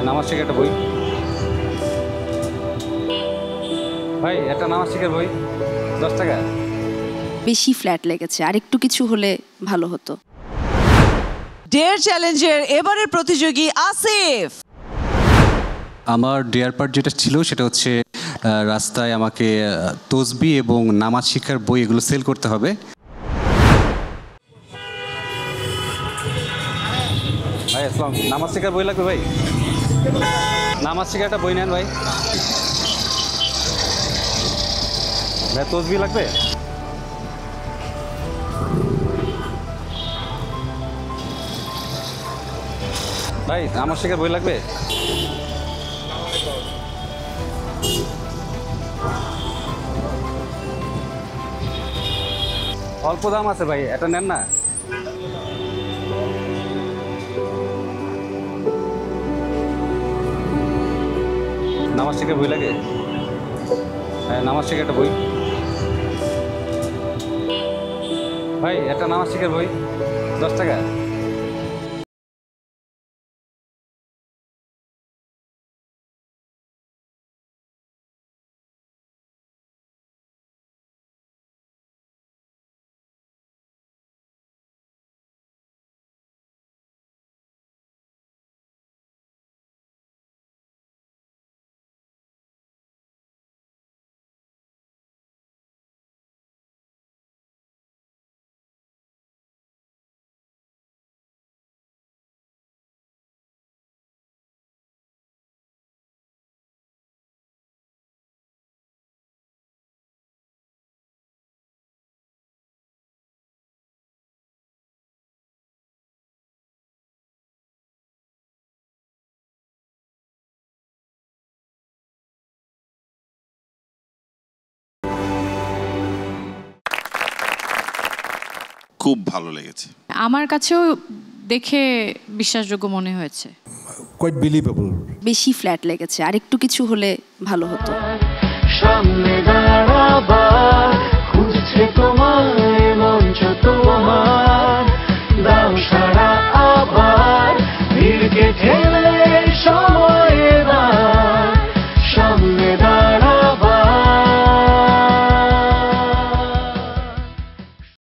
নামাজ শেখার একটা বই ভাই, একটা নামাজ শেখার বই 10 টাকা। বেশি ফ্ল্যাট লেগেছে, আর একটু কিছু হলে ভালো হতো। ডেয়ার চ্যালেঞ্জের এবারের প্রতিযোগী আসিফ। আমার ডেয়ার পার্ট যেটা ছিল সেটা হচ্ছে রাস্তায় আমাকে তসবি এবং নামাজ শিক্ষার বই এগুলো সেল করতে হবে। ভাই আসসালাম, নামাজ শেখার বই লাগবে ভাই? নামাজ শেখার একটা বই নেন ভাই। ভাই তসবি লাগবে? ভাই নামাজ শেখার বই লাগবে? অল্প দাম আছে ভাই, এটা নেন না। নামাজ শেখার বই লাগে? নামাজ শেখার একটা বই ভাই, একটা নামাজ শেখার বই 10 টাকা। খুব ভালো লেগেছে। আমার কাছেও দেখে বিশ্বাসযোগ্য মনে হয়েছে। বেশি ফ্ল্যাট লেগেছে, আর একটু কিছু হলে ভালো হতো।